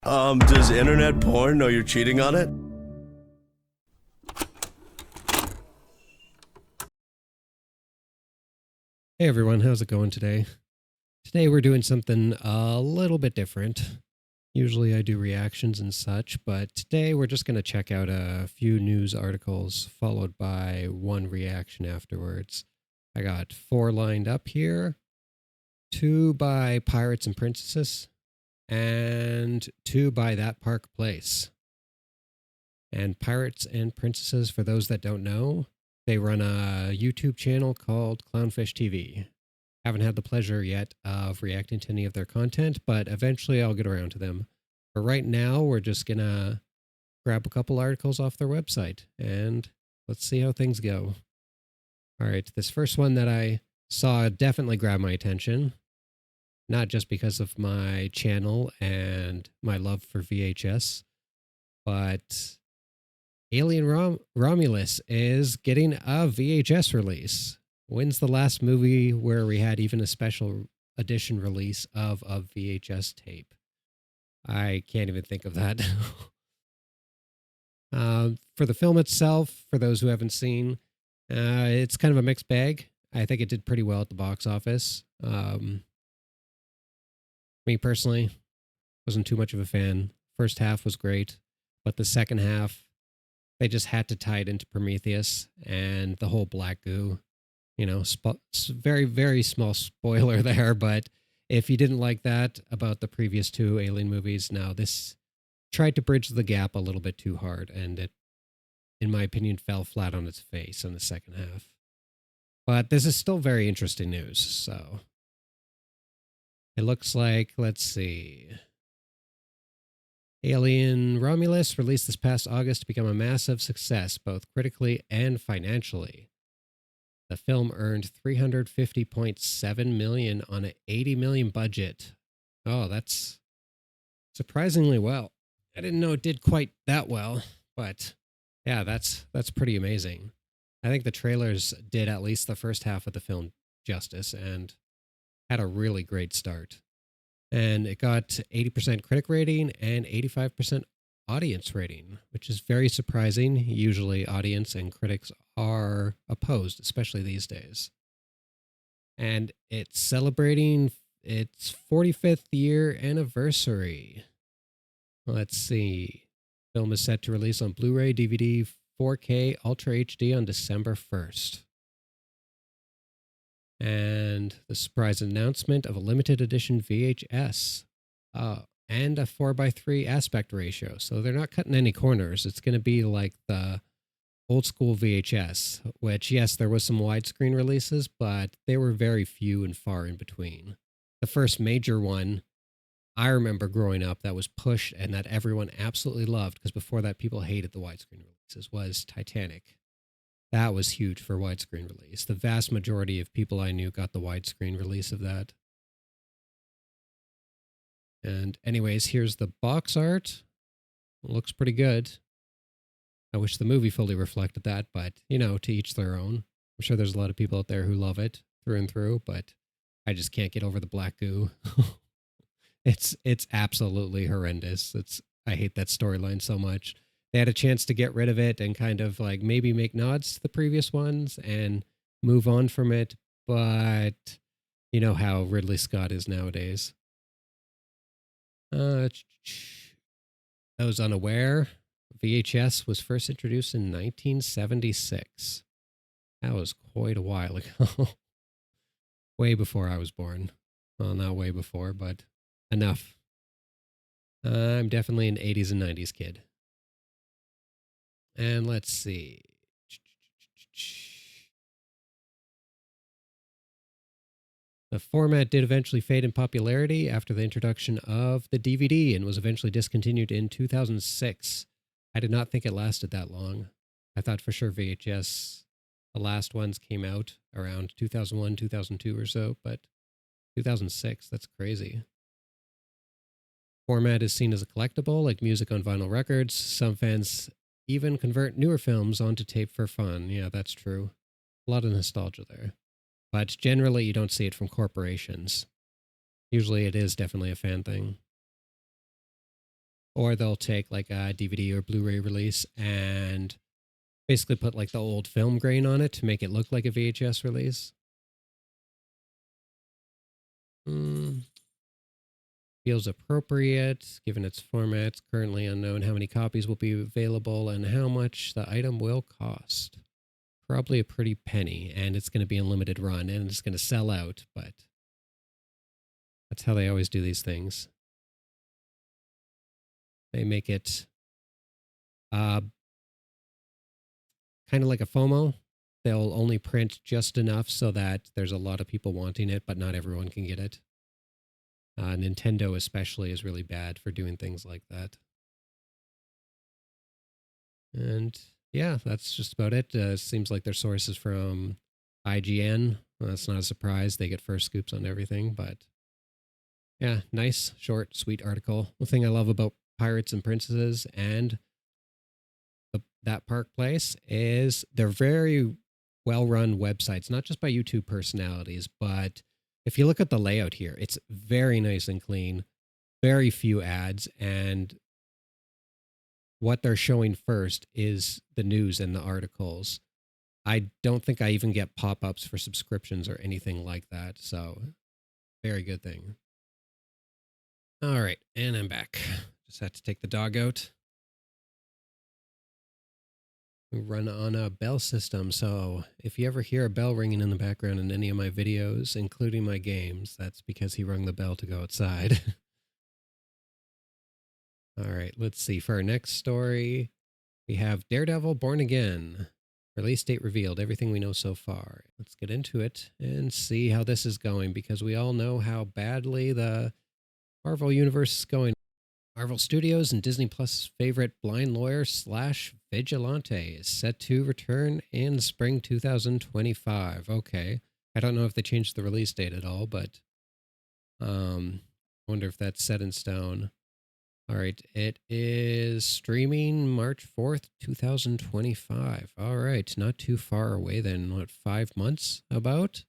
Does internet porn know you're cheating on it? Hey everyone, how's it going today? Today we're doing something a little bit different. Usually I do reactions and such, but today we're just going to check out a few news articles followed by one reaction afterwards. I got 4 lined up here, 2 by Pirates and Princesses, and 2 by That Park Place. And Pirates and Princesses, for those that don't know, they run a YouTube channel called Clownfish TV. Haven't had the pleasure yet of reacting to any of their content, but eventually I'll get around to them. For right now, we're just going to grab a couple articles off their website, and let's see how things go. All right, this first one that I saw definitely grabbed my attention, not just because of my channel and my love for VHS, but Alien Romulus is getting a VHS release. When's the last movie where we had even a special edition release of a VHS tape? I can't even think of that. For the film itself, for those who haven't seen, it's kind of a mixed bag. I think it did pretty well at the box office. Me personally, wasn't too much of a fan. First half was great, but the second half, they just had to tie it into Prometheus and the whole black goo. You know, very, very small spoiler there, but if you didn't like that about the previous 2 Alien movies, now this tried to bridge the gap a little bit too hard, and it, in my opinion, fell flat on its face in the second half. But this is still very interesting news, so it looks like, let's see. Alien Romulus released this past August to become a massive success, both critically and financially. The film earned $350.7 million on an $80 million budget. Oh, that's surprisingly well. I didn't know it did quite that well, but yeah, that's pretty amazing. I think the trailers did at least the first half of the film justice and had a really great start. And it got 80% critic rating and 85% audience rating, which is very surprising. Usually audience and critics are opposed, especially these days. And it's celebrating its 45th year anniversary. Let's see. Film is set to release on Blu-ray, DVD, 4K, Ultra HD on December 1st. And the surprise announcement of a limited edition VHS. And a 4:3 aspect ratio. So they're not cutting any corners. It's going to be like the old school VHS, which, yes, there was some widescreen releases, but they were very few and far in between. The first major one I remember growing up that was pushed and that everyone absolutely loved, because before that people hated the widescreen releases, was Titanic. That was huge for widescreen release. The vast majority of people I knew got the widescreen release of that. And anyways, here's the box art. It looks pretty good. I wish the movie fully reflected that, but, you know, to each their own. I'm sure there's a lot of people out there who love it through and through, but I just can't get over the black goo. It's absolutely horrendous. I hate that storyline so much. They had a chance to get rid of it and kind of like maybe make nods to the previous ones and move on from it, but you know how Ridley Scott is nowadays. Those unaware, VHS was first introduced in 1976. That was quite a while ago. Way before I was born. Well, not way before, but enough. I'm definitely an 80s and 90s kid. And let's see. The format did eventually fade in popularity after the introduction of the DVD and was eventually discontinued in 2006. I did not think it lasted that long. I thought for sure VHS, the last ones came out around 2001, 2002 or so, but 2006, that's crazy. Format is seen as a collectible, like music on vinyl records. Some fans even convert newer films onto tape for fun. Yeah, that's true. A lot of nostalgia there. But generally, you don't see it from corporations. Usually it is definitely a fan thing. or they'll take like a DVD or Blu-ray release and basically put like the old film grain on it to make it look like a VHS release. Feels appropriate given its format. Currently unknown how many copies will be available and how much the item will cost. Probably a pretty penny, and it's going to be a limited run and it's going to sell out, but that's how they always do these things. They make it kind of like a FOMO. They'll only print just enough so that there's a lot of people wanting it, but not everyone can get it. Nintendo especially is really bad for doing things like that. And yeah, that's just about it. Seems like their source is from IGN. Well, that's not a surprise. They get first scoops on everything, but yeah, nice, short, sweet article. The thing I love about Pirates and Princesses and that park place is they're very well-run websites, not just by YouTube personalities, but if you look at the layout here, it's very nice and clean, very few ads, and what they're showing first is the news and the articles. I don't think I even get pop-ups for subscriptions or anything like that, so very good thing. All right, and I'm back. Just had to take the dog out. We run on a bell system, so if you ever hear a bell ringing in the background in any of my videos, including my games, that's because he rung the bell to go outside. All right, let's see. For our next story, we have Daredevil Born Again. Release date revealed, everything we know so far. Let's get into it and see how this is going, because we all know how badly the Marvel Universe is going. Marvel Studios and Disney Plus' favorite blind lawyer / vigilante is set to return in spring 2025. Okay. I don't know if they changed the release date at all, but wonder if that's set in stone. All right. It is streaming March 4th, 2025. All right. Not too far away then. What, 5 months about?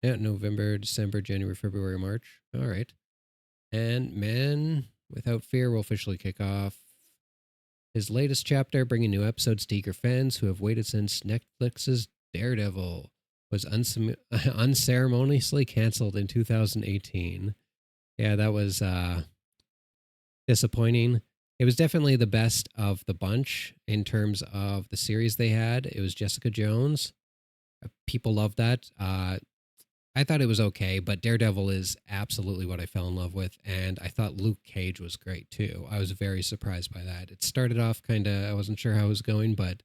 Yeah, November, December, January, February, March. All right. And Man Without Fear will officially kick off his latest chapter, bringing new episodes to eager fans who have waited since Netflix's Daredevil was unceremoniously canceled in 2018. Yeah, that was disappointing. It was definitely the best of the bunch in terms of the series they had. It was Jessica Jones. People loved that. I thought it was okay, but Daredevil is absolutely what I fell in love with, and I thought Luke Cage was great too. I was very surprised by that. It started off kind of, I wasn't sure how it was going, but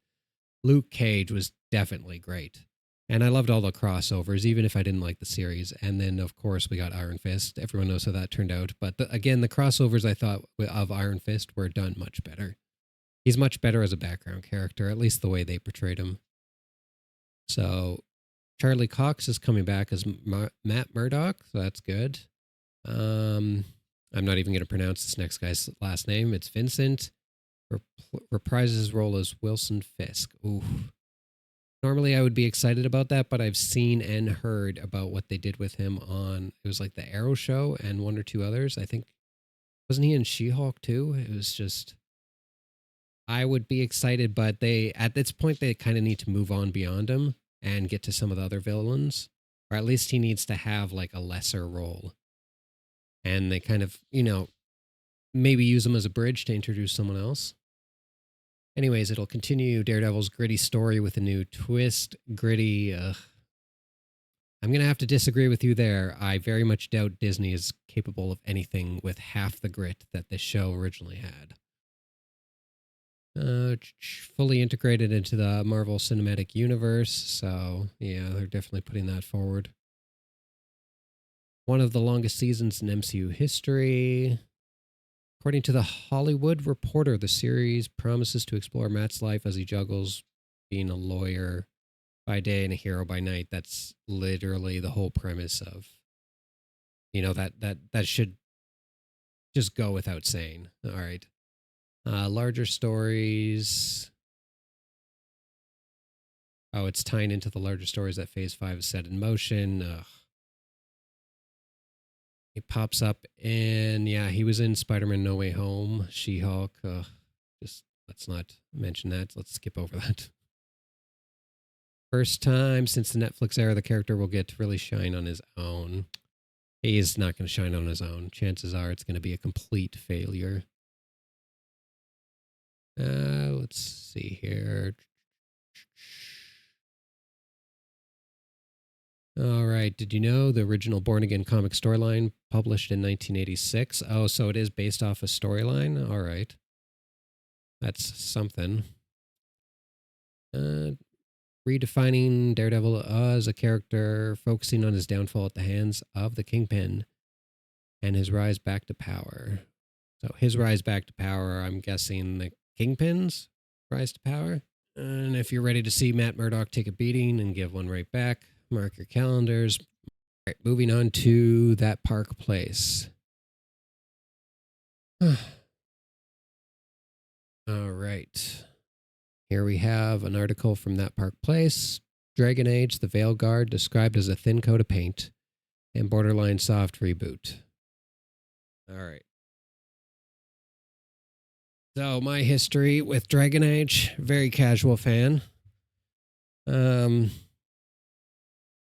Luke Cage was definitely great. And I loved all the crossovers, even if I didn't like the series. And then, of course, we got Iron Fist. Everyone knows how that turned out. But again, the crossovers I thought of Iron Fist were done much better. He's much better as a background character, at least the way they portrayed him. So Charlie Cox is coming back as Matt Murdock, so that's good. I'm not even going to pronounce this next guy's last name. It's Vincent. Reprises his role as Wilson Fisk. Ooh. Normally I would be excited about that, but I've seen and heard about what they did with him on, it was like the Arrow show and one or two others. I think, wasn't he in She-Hulk too? It was just, I would be excited, but at this point, they kind of need to move on beyond him and get to some of the other villains, or at least he needs to have like a lesser role. And they kind of, maybe use him as a bridge to introduce someone else. Anyways, it'll continue Daredevil's gritty story with a new twist. Gritty, I'm going to have to disagree with you there. I very much doubt Disney is capable of anything with half the grit that this show originally had. Fully integrated into the Marvel Cinematic Universe, so yeah, they're definitely putting that forward. One of the longest seasons in MCU history. According to The Hollywood Reporter, the series promises to explore Matt's life as he juggles being a lawyer by day and a hero by night. That's literally the whole premise of, that should just go without saying. All right. Larger stories. Oh, it's tying into the larger stories that Phase 5 is set in motion. Ugh. He pops up and yeah, he was in Spider-Man No Way Home, She-Hulk. Just let's not mention that. Let's skip over that. First time since the Netflix era, the character will get to really shine on his own. He is not going to shine on his own. Chances are it's going to be a complete failure. Let's see here. All right. Did you know the original Born Again comic storyline published in 1986? Oh, so it is based off a storyline? All right. That's something. Redefining Daredevil as a character, focusing on his downfall at the hands of the Kingpin and his rise back to power. So his rise back to power, I'm guessing the Kingpin's rise to power. And if you're ready to see Matt Murdock take a beating and give one right back, mark your calendars. All right, moving on to That Park Place. All right. Here we have an article from That Park Place. Dragon Age, the Veil Guard, described as a thin coat of paint and borderline soft reboot. All right. So my history with Dragon Age, very casual fan. Not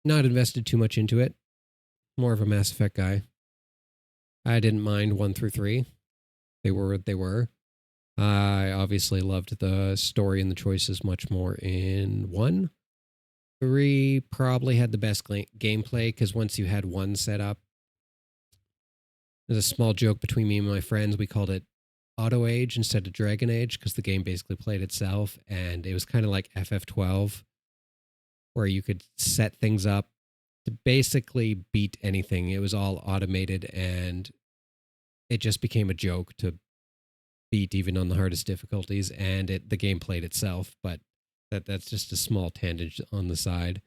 invested too much into it. More of a Mass Effect guy. I didn't mind 1 through 3. They were what they were. I obviously loved the story and the choices much more in 1. 3 probably had the best gameplay because once you had 1 set up, there's a small joke between me and my friends. We called it Auto Age instead of Dragon Age because the game basically played itself, and it was kind of like FF12 where you could set things up to basically beat anything. It was all automated, and it just became a joke to beat even on the hardest difficulties, and the game played itself. But that's just a small tangent on the side.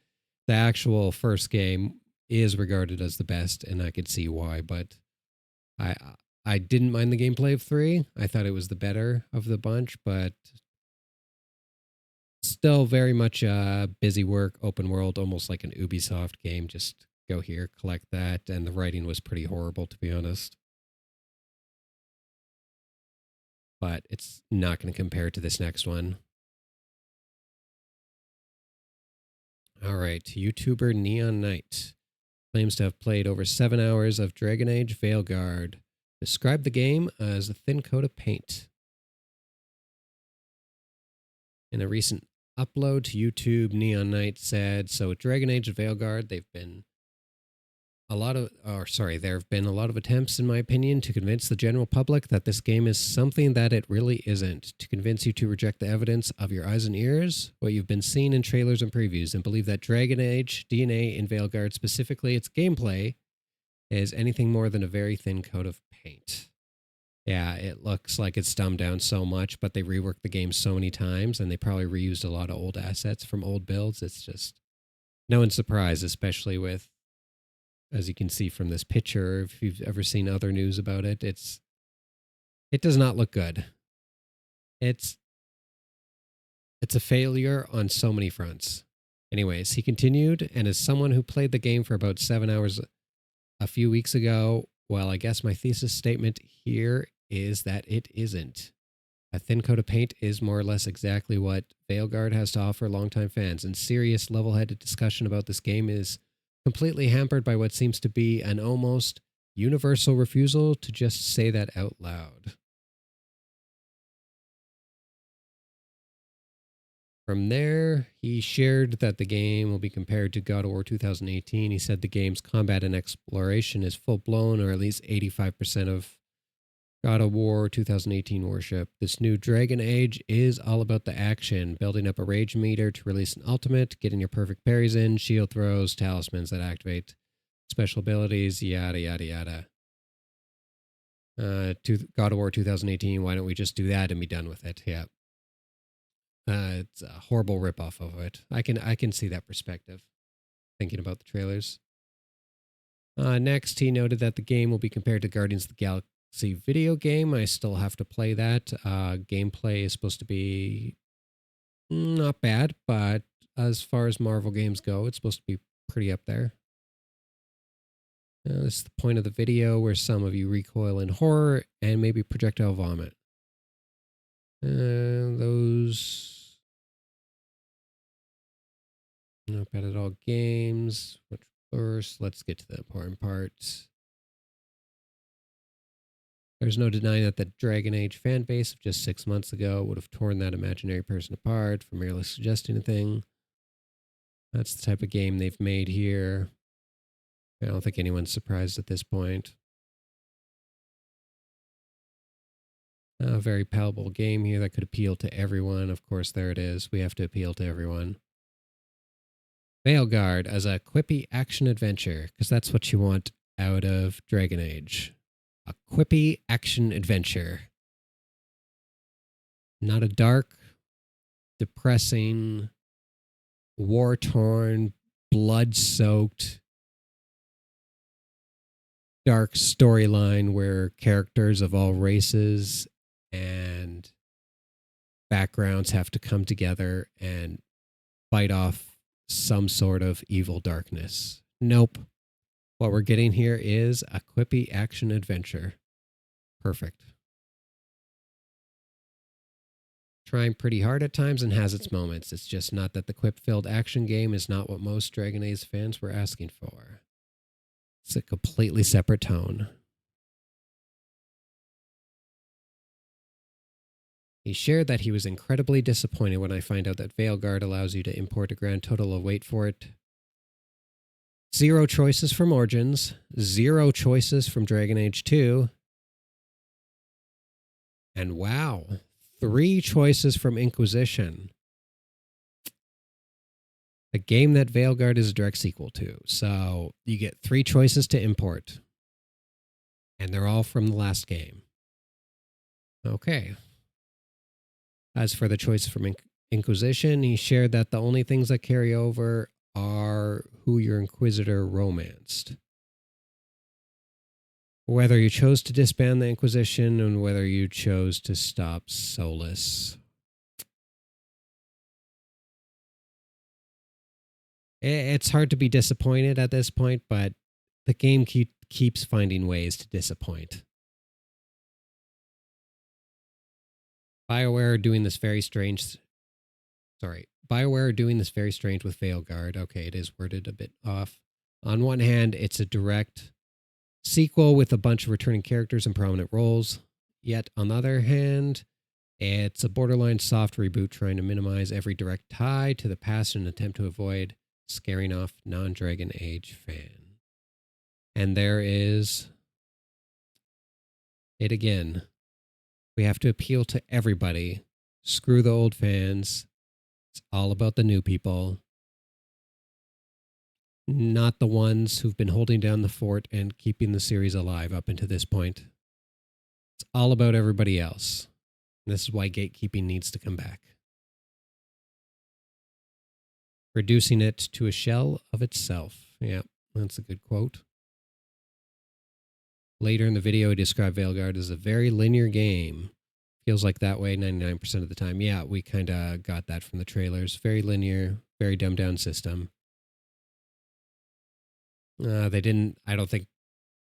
The actual first game is regarded as the best, and I could see why, but I didn't mind the gameplay of 3. I thought it was the better of the bunch, but still very much busy work, open world, almost like an Ubisoft game. Just go here, collect that, and the writing was pretty horrible, to be honest. But it's not going to compare to this next one. All right, YouTuber Neon Knight claims to have played over 7 hours of Dragon Age Veilguard. Described the game as a thin coat of paint. In a recent upload to YouTube, Neon Knight said, so with Dragon Age Veilguard, there have been a lot of attempts, in my opinion, to convince the general public that this game is something that it really isn't, to convince you to reject the evidence of your eyes and ears, what you've been seeing in trailers and previews, and believe that Dragon Age DNA in Veilguard, specifically its gameplay, is anything more than a very thin coat of paint. Yeah, it looks like it's dumbed down so much, but they reworked the game so many times, and they probably reused a lot of old assets from old builds. It's just no one's surprised, especially with, as you can see from this picture, if you've ever seen other news about it, it does not look good. It's a failure on so many fronts. Anyways, he continued, and as someone who played the game for about 7 hours a few weeks ago, well, I guess my thesis statement here is that it isn't. A thin coat of paint is more or less exactly what Veilguard has to offer longtime fans, and serious level-headed discussion about this game is completely hampered by what seems to be an almost universal refusal to just say that out loud. From there, he shared that the game will be compared to God of War 2018. He said the game's combat and exploration is full-blown, or at least 85% of God of War 2018 worship. This new Dragon Age is all about the action, building up a rage meter to release an ultimate, getting your perfect parries in, shield throws, talismans that activate special abilities, yada, yada, yada. To God of War 2018, why don't we just do that and be done with it? Yeah. It's a horrible ripoff of it. I can see that perspective, thinking about the trailers. Next, he noted that the game will be compared to Guardians of the Galaxy video game. I still have to play that. Gameplay is supposed to be not bad, but as far as Marvel games go, it's supposed to be pretty up there. This is the point of the video where some of you recoil in horror and maybe projectile vomit. Those. Not bad at all. Games. Which first? Let's get to the important parts. There's no denying that the Dragon Age fan base of just 6 months ago would have torn that imaginary person apart for merely suggesting a thing. That's the type of game they've made here. I don't think anyone's surprised at this point. A very palatable game here that could appeal to everyone. Of course, there it is. We have to appeal to everyone. Veilguard as a quippy action adventure, because that's what you want out of Dragon Age. A quippy action adventure. Not a dark, depressing, war-torn, blood-soaked, dark storyline where characters of all races and backgrounds have to come together and fight off some sort of evil darkness. Nope. What we're getting here is a quippy action adventure. Perfect. Trying pretty hard at times and has its moments. It's just not that the quip-filled action game is not what most Dragon Age fans were asking for. It's a completely separate tone. He shared that he was incredibly disappointed when I find out that Veilguard allows you to import a grand total of, wait for it, 0 choices from Origins, 0 choices from Dragon Age 2, and wow, 3 choices from Inquisition. A game that Veilguard is a direct sequel to. So you get 3 choices to import. And they're all from the last game. Okay. As for the choices from Inquisition, he shared that the only things that carry over are who your Inquisitor romanced. Whether you chose to disband the Inquisition and whether you chose to stop Solus. It's hard to be disappointed at this point, but the game keeps finding ways to disappoint. BioWare are doing this very strange... BioWare are doing this very strange with Veilguard. Okay, it is worded a bit off. On one hand, it's a direct sequel with a bunch of returning characters and prominent roles. Yet, on the other hand, it's a borderline soft reboot trying to minimize every direct tie to the past in an attempt to avoid scaring off non-Dragon Age fan. And there is it again. We have to appeal to everybody. Screw the old fans. It's all about the new people. Not the ones who've been holding down the fort and keeping the series alive up until this point. It's all about everybody else. And this is why gatekeeping needs to come back. Reducing it to a shell of itself. Yeah, that's a good quote. Later in the video, he described Veilguard as a very linear game. Feels like that way 99% of the time. Yeah, we kind of got that from the trailers. Very linear, very dumbed down system. They didn't, I don't think,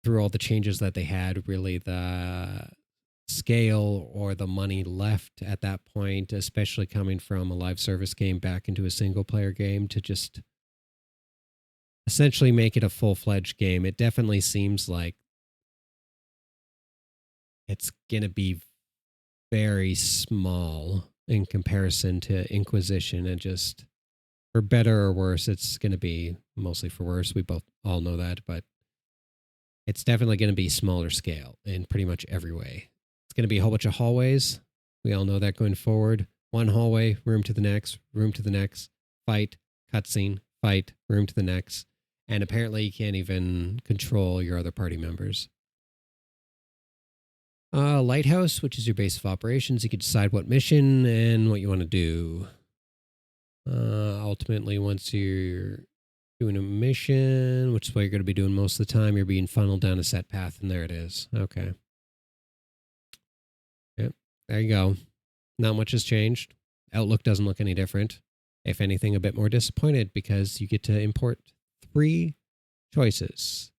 through all the changes that they had, really the scale or the money left at that point, especially coming from a live service game back into a single player game, to just essentially make it a full-fledged game. It definitely seems like it's going to be very small in comparison to Inquisition, and just for better or worse, it's going to be mostly for worse. We both all know that, but it's definitely going to be smaller scale in pretty much every way. It's going to be a whole bunch of hallways. We all know that going forward. One hallway, room to the next, fight, cutscene, fight, room to the next. And apparently you can't even control your other party members. Lighthouse, which is your base of operations. You can decide what mission and what you want to do. Ultimately, once you're doing a mission, which is what you're going to be doing most of the time, you're being funneled down a set path, and there it is. Okay. Yep, there you go. Not much has changed. Outlook doesn't look any different. If anything, a bit more disappointed because you get to import 3 choices.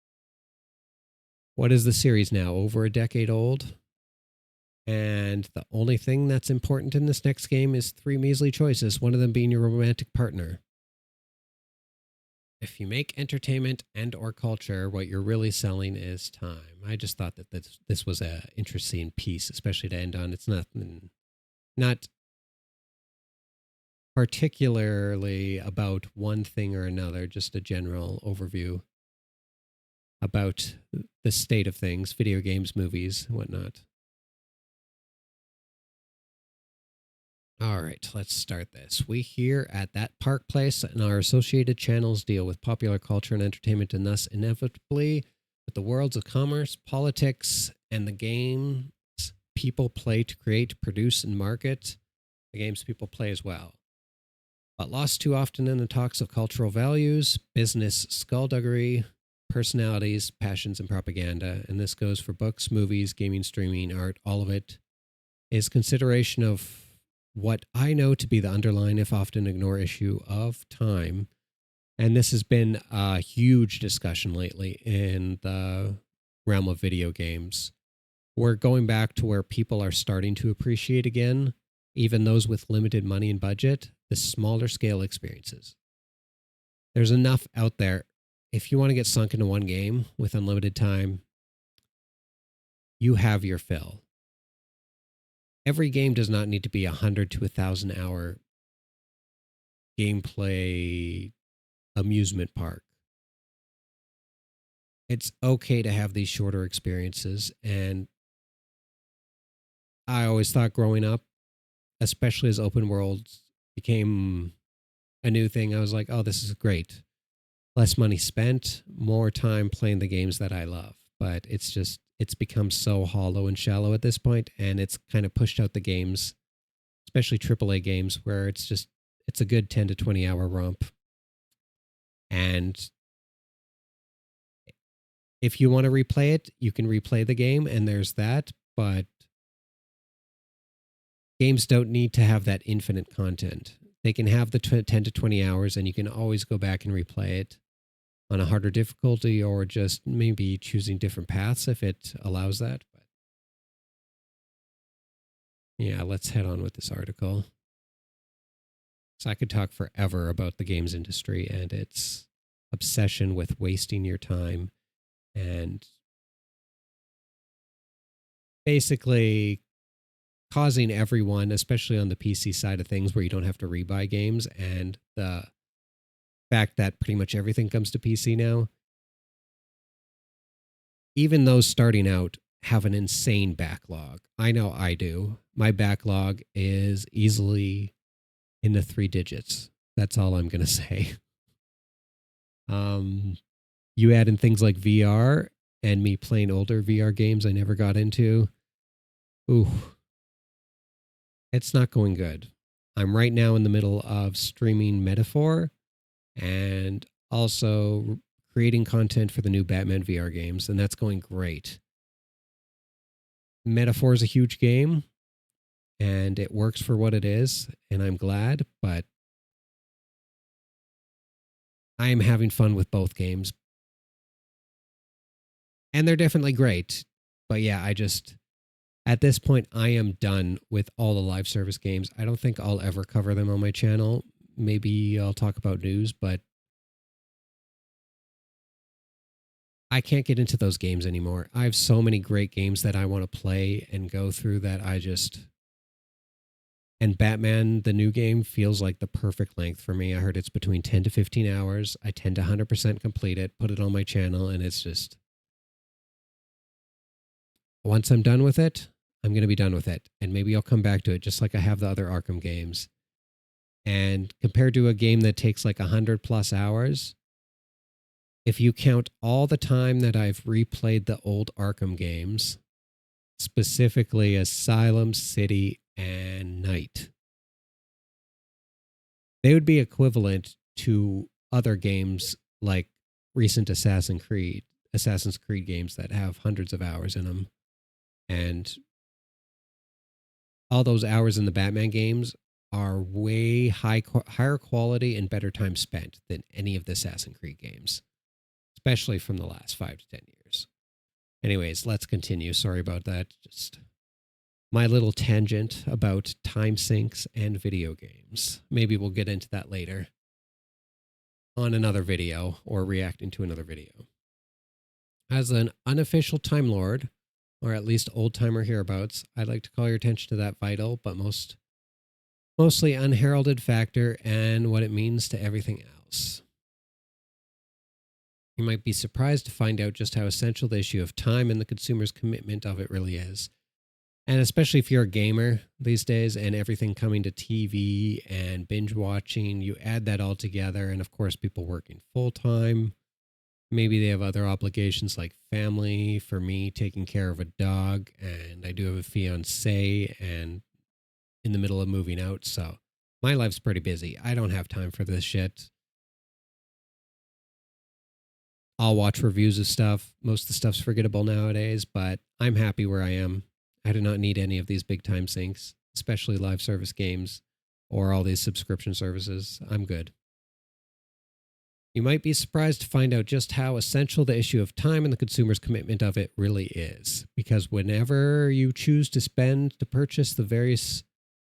What is the series now? Over a decade old? And the only thing that's important in this next game is three measly choices, one of them being your romantic partner. If you make entertainment and or culture, what you're really selling is time. I just thought that this was a interesting piece, especially to end on. It's not particularly about one thing or another, just a general overview about the state of things, video games, movies, whatnot. All right, let's start this. We here at That Park Place and our associated channels deal with popular culture and entertainment, and thus inevitably with the worlds of commerce, politics, and the games people play to create, produce, and market the games people play as well. But lost too often in the talks of cultural values, business skullduggery, personalities, passions, and propaganda. And this goes for books, movies, gaming, streaming, art, all of it is consideration of what I know to be the underlying, if often ignored, issue of time. And this has been a huge discussion lately in the realm of video games. We're going back to where people are starting to appreciate again, even those with limited money and budget, the smaller scale experiences. There's enough out there. If you want to get sunk into one game with unlimited time, you have your fill. Every game does not need to be 100 to 1,000 hour gameplay amusement park. It's okay to have these shorter experiences. And I always thought growing up, especially as open worlds became a new thing, I was like, oh, this is great. Less money spent, more time playing the games that I love. But it's become so hollow and shallow at this point, and it's kind of pushed out the games, especially AAA games, where it's a good 10 to 20 hour romp. And if you want to replay it, you can replay the game, and there's that, but games don't need to have that infinite content. They can have the 10 to 20 hours, and you can always go back and replay it on a harder difficulty, or just maybe choosing different paths if it allows that. But yeah, let's head on with this article. So I could talk forever about the games industry and its obsession with wasting your time and basically causing everyone, especially on the PC side of things where you don't have to rebuy games, and the fact that pretty much everything comes to PC now, even those starting out have an insane backlog. I know I do. My backlog is easily in the 3 digits. That's all I'm going to say. You add in things like VR and me playing older VR games I never got into. Ooh, it's not going good. I'm right now in the middle of streaming Metaphor and also creating content for the new Batman VR games, and that's going great. Metaphor is a huge game, and it works for what it is, and I'm glad, but I am having fun with both games. And they're definitely great. But yeah, at this point, I am done with all the live service games. I don't think I'll ever cover them on my channel. Maybe I'll talk about news, but I can't get into those games anymore. I have so many great games that I want to play and go through that and Batman, the new game, feels like the perfect length for me. I heard it's between 10 to 15 hours. I tend to 100% complete it, put it on my channel, and it's just, once I'm done with it, I'm going to be done with it. And maybe I'll come back to it just like I have the other Arkham games. And compared to a game that takes like 100 plus hours, if you count all the time that I've replayed the old Arkham games, specifically Asylum, City, and Night, they would be equivalent to other games like recent Assassin's Creed games that have hundreds of hours in them. And all those hours in the Batman games are way higher quality and better time spent than any of the Assassin's Creed games, especially from the last 5 to 10 years. Anyways, let's continue. Sorry about that. Just my little tangent about time sinks and video games. Maybe we'll get into that later on another video or reacting to another video. As an unofficial Time Lord, or at least old timer hereabouts, I'd like to call your attention to that vital but mostly unheralded factor and what it means to everything else. You might be surprised to find out just how essential the issue of time and the consumer's commitment of it really is. And especially if you're a gamer these days and everything coming to TV and binge watching, you add that all together. And of course, people working full time. Maybe they have other obligations like family. For me, taking care of a dog. And I do have a fiance and in the middle of moving out. So my life's pretty busy. I don't have time for this shit. I'll watch reviews of stuff. Most of the stuff's forgettable nowadays, but I'm happy where I am. I do not need any of these big time sinks, especially live service games or all these subscription services. I'm good. You might be surprised to find out just how essential the issue of time and the consumer's commitment of it really is. Because whenever you choose to spend to purchase the various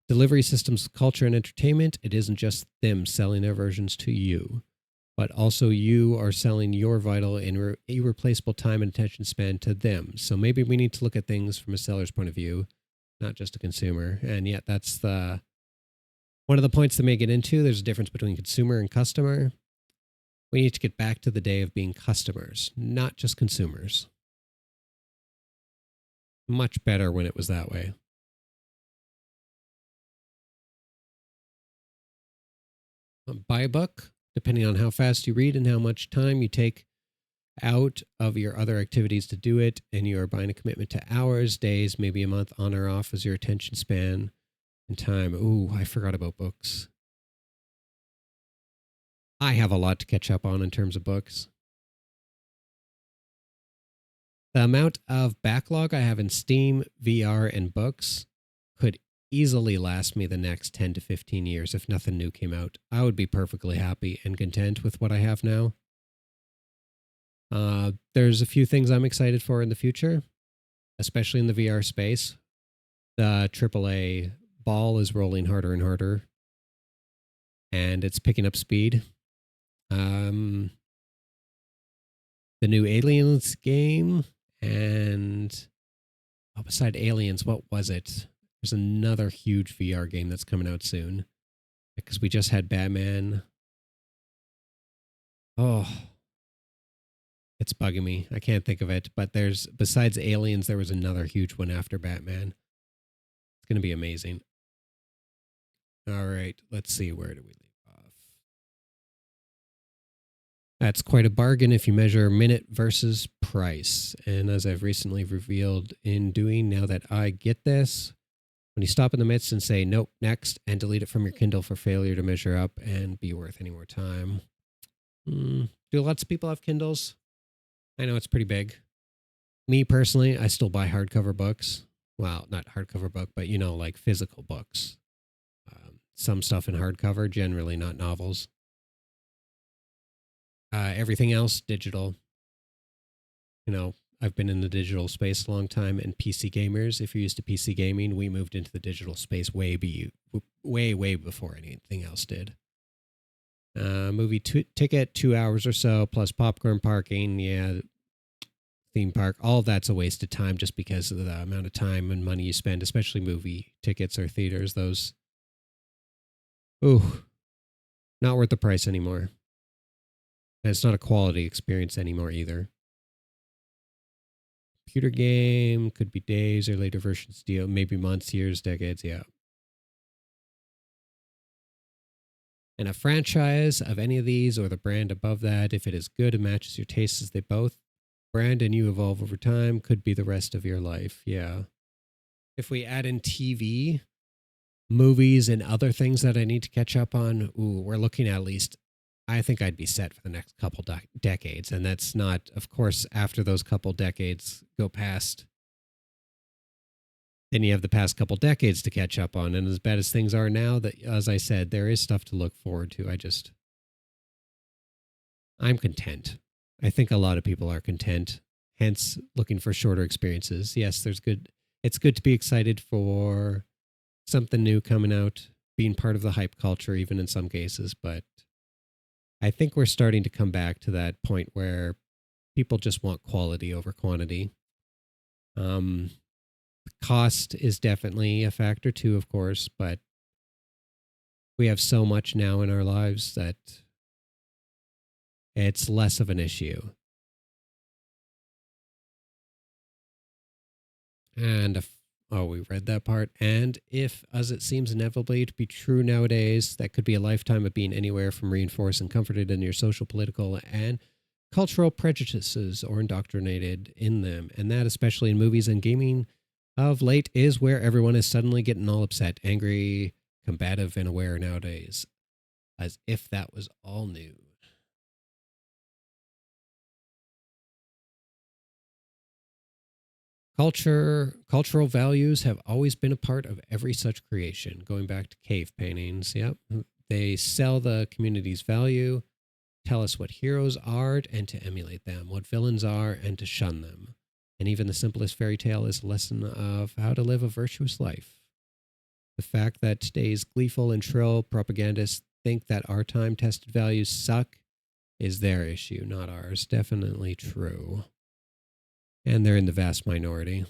delivery systems of culture and entertainment, it isn't just them selling their versions to you, but also you are selling your vital and irreplaceable time and attention span to them. So maybe we need to look at things from a seller's point of view, not just a consumer. And yet that's one of the points that may get into. There's a difference between consumer and customer. We need to get back to the day of being customers, not just consumers. Much better when it was that way. Buy a book, depending on how fast you read and how much time you take out of your other activities to do it, and you are buying a commitment to hours, days, maybe a month on or off as your attention span and time. Ooh, I forgot about books. I have a lot to catch up on in terms of books. The amount of backlog I have in Steam, VR, and books could easily last me the next 10 to 15 years if nothing new came out. I would be perfectly happy and content with what I have now. There's a few things I'm excited for in the future, especially in the VR space. The AAA ball is rolling harder and harder, and it's picking up speed. The new Aliens game, and beside Aliens, what was it? There's another huge VR game that's coming out soon, because we just had Batman. Oh, it's bugging me. I can't think of it, but besides Aliens, there was another huge one after Batman. It's going to be amazing. All right, let's see. Where do we leave off? That's quite a bargain if you measure minute versus price. And as I've recently revealed in doing, now that I get this, when you stop in the midst and say, nope, next, and delete it from your Kindle for failure to measure up and be worth any more time. Do lots of people have Kindles? I know it's pretty big. Me personally, I still buy hardcover books. Well, not hardcover book, but like physical books. Some stuff in hardcover, generally not novels. Everything else, digital. I've been in the digital space a long time, and PC gamers, if you're used to PC gaming, we moved into the digital space way before anything else did. Movie ticket, 2 hours or so, plus popcorn, parking, theme park. All of that's a waste of time just because of the amount of time and money you spend, especially movie tickets or theaters. Those, not worth the price anymore. And it's not a quality experience anymore either. Computer game, could be days or later versions deal, maybe months, years, decades, yeah. And a franchise of any of these or the brand above that, if it is good and matches your tastes as they both brand and you evolve over time, could be the rest of your life, yeah. If we add in TV, movies, and other things that I need to catch up on, we're looking at least, I think I'd be set for the next couple decades. And that's not, of course, after those couple decades go past. Then you have the past couple decades to catch up on. And as bad as things are now, that, as I said, there is stuff to look forward to. I'm content. I think a lot of people are content. hence looking for shorter experiences. Yes, it's good to be excited for something new coming out, being part of the hype culture, even in some cases. But I think we're starting to come back to that point where people just want quality over quantity. Um, Cost is definitely a factor too, of course, but we have so much now in our lives that it's less of an issue. And we read that part. And if, as it seems inevitably to be true nowadays, that could be a lifetime of being anywhere from reinforced and comforted in your social, political, and cultural prejudices or indoctrinated in them. And that, especially in movies and gaming of late, is where everyone is suddenly getting all upset, angry, combative, and aware nowadays, as if that was all new. Cultural values have always been a part of every such creation, going back to cave paintings. Yep. They sell the community's value, tell us what heroes are and to emulate them, what villains are and to shun them. And even the simplest fairy tale is a lesson of how to live a virtuous life. The fact that today's gleeful and shrill propagandists think that our time tested values suck is their issue, not ours. Definitely true. And they're in the vast minority.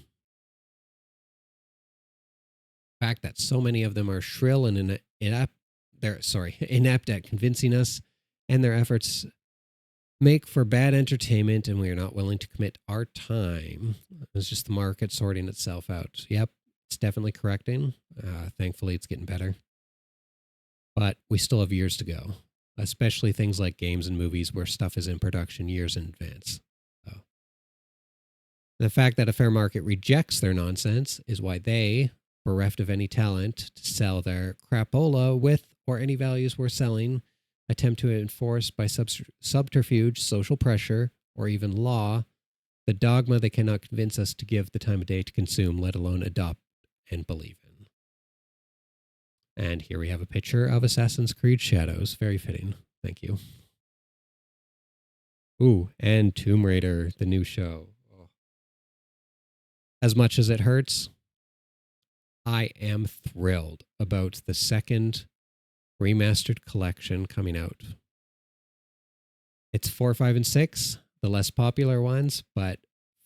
The fact that so many of them are shrill and inept at convincing us, and their efforts make for bad entertainment, and we are not willing to commit our time. It's just the market sorting itself out. Yep, it's definitely correcting. Thankfully, it's getting better. But we still have years to go, especially things like games and movies where stuff is in production years in advance. So, the fact that a fair market rejects their nonsense is why they, bereft of any talent to sell their crapola with or any values we're selling, attempt to enforce by subterfuge, social pressure, or even law, the dogma they cannot convince us to give the time of day to consume, let alone adopt and believe in. And here we have a picture of Assassin's Creed Shadows. Very fitting. Thank you. Ooh, and Tomb Raider, the new show. Oh. As much as it hurts, I am thrilled about the second remastered collection coming out. It's 4, 5, and 6, the less popular ones, but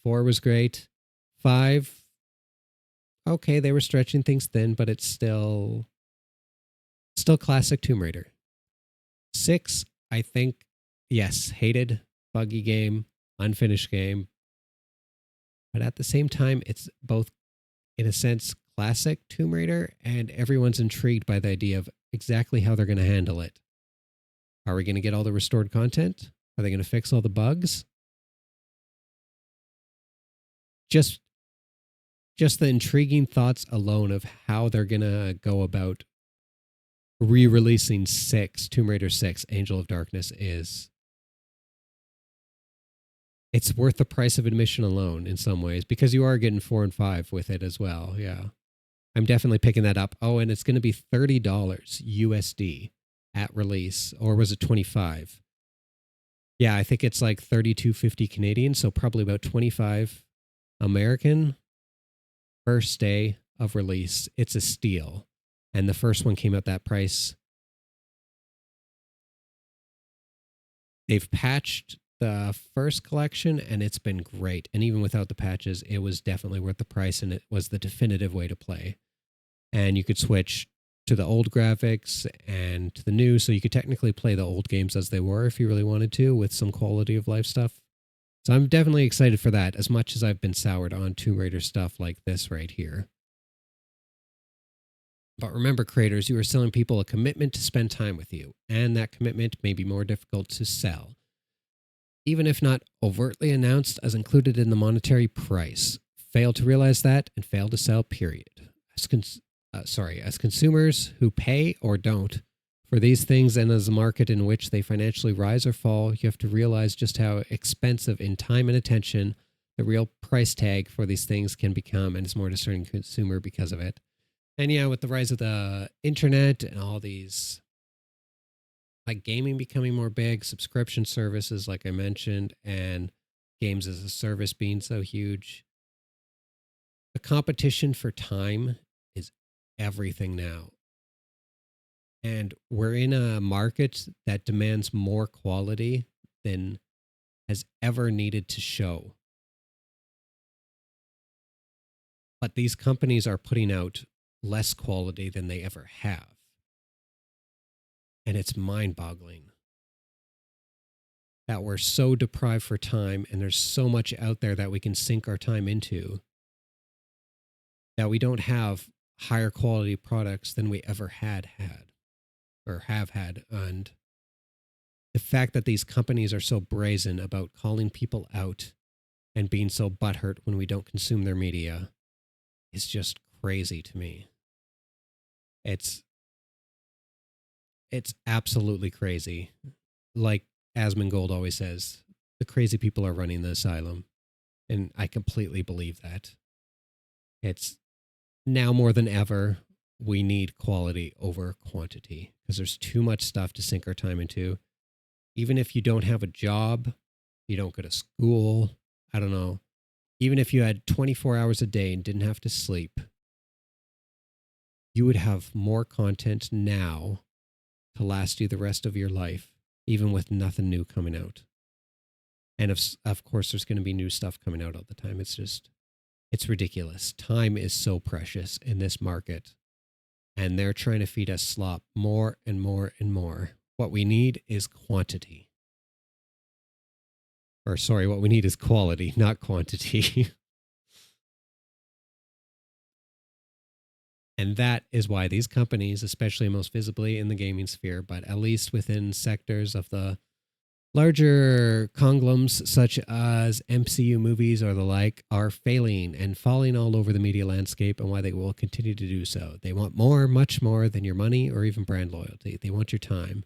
4 was great. 5, okay, they were stretching things thin, but it's still classic Tomb Raider. 6, I think, yes, hated, buggy game, unfinished game, but at the same time, it's both, in a sense, classic Tomb Raider, and everyone's intrigued by the idea of exactly how they're going to handle it. Are we going to get all the restored content? Are they going to fix all the bugs? Just the intriguing thoughts alone of how they're going to go about re-releasing Tomb Raider 6, Angel of Darkness it's worth the price of admission alone in some ways, because you are getting 4 and 5 with it as well. Yeah. I'm definitely picking that up. Oh, and it's going to be $30 USD at release, or was it 25? Yeah, I think it's like 32.50 Canadian, so probably about 25 American. First day of release, it's a steal. And the first one came out that price. They've patched the first collection, and it's been great. And even without the patches, it was definitely worth the price, and it was the definitive way to play. And you could switch to the old graphics and to the new, so you could technically play the old games as they were if you really wanted to, with some quality of life stuff. So I'm definitely excited for that, as much as I've been soured on Tomb Raider stuff like this right here. But remember, creators, you are selling people a commitment to spend time with you, and that commitment may be more difficult to sell, even if not overtly announced as included in the monetary price. Fail to realize that and fail to sell, period. As consumers who pay or don't for these things, and as a market in which they financially rise or fall, you have to realize just how expensive in time and attention the real price tag for these things can become, and it's more discerning consumer because of it. And yeah, with the rise of the internet and all these, like gaming becoming more big, subscription services, like I mentioned, and games as a service being so huge. The competition for time is everything now. And we're in a market that demands more quality than has ever needed to show. But these companies are putting out less quality than they ever have. And it's mind-boggling that we're so deprived for time, and there's so much out there that we can sink our time into, that we don't have higher quality products than we ever had or have had. And the fact that these companies are so brazen about calling people out and being so butthurt when we don't consume their media is just crazy to me. It's absolutely crazy. Like Asmongold always says, the crazy people are running the asylum. And I completely believe that. It's now more than ever, we need quality over quantity because there's too much stuff to sink our time into. Even if you don't have a job, you don't go to school, I don't know. Even if you had 24 hours a day and didn't have to sleep, you would have more content now to last you the rest of your life, even with nothing new coming out. And of course, there's going to be new stuff coming out all the time. It's ridiculous. Time is so precious in this market, and they're trying to feed us slop more and more and more. What we need is quantity. Or sorry, what we need is quality, not quantity. And that is why these companies, especially most visibly in the gaming sphere, but at least within sectors of the larger conglomerates such as MCU movies or the like, are failing and falling all over the media landscape, and why they will continue to do so. They want more, much more than your money or even brand loyalty. They want your time.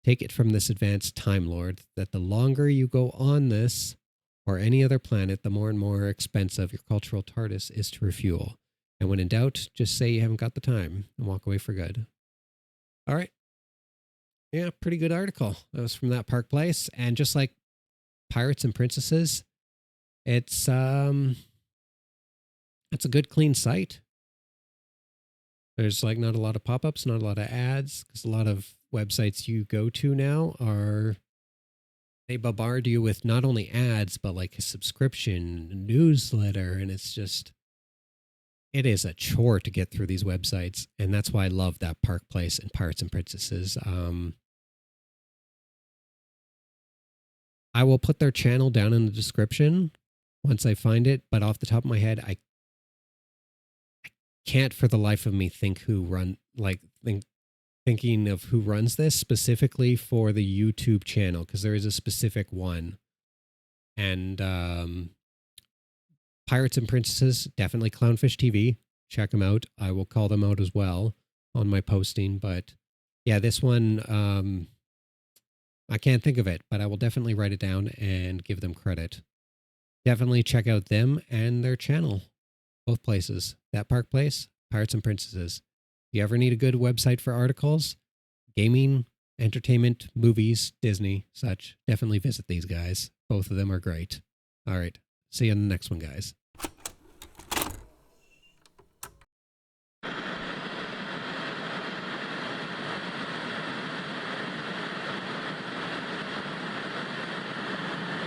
Take it from this advanced Time Lord that the longer you go on this or any other planet, the more and more expensive your cultural TARDIS is to refuel. And when in doubt, just say you haven't got the time and walk away for good. All right. Yeah, pretty good article. That was from That Park Place. And just like Pirates and Princesses, it's a good, clean site. There's like not a lot of pop-ups, not a lot of ads, because a lot of websites you go to now they bombard you with not only ads, but like a subscription, a newsletter, and it is a chore to get through these websites. And that's why I love That Park Place and Pirates and Princesses. I will put their channel down in the description once I find it, but off the top of my head, I can't for the life of me think thinking of who runs this specifically for the YouTube channel, because there is a specific one. And Pirates and Princesses, definitely Clownfish TV. Check them out. I will call them out as well on my posting. But yeah, this one, I can't think of it, but I will definitely write it down and give them credit. Definitely check out them and their channel. Both places. That Park Place, Pirates and Princesses. If you ever need a good website for articles, gaming, entertainment, movies, Disney, such, definitely visit these guys. Both of them are great. All right. See you on the next one, guys.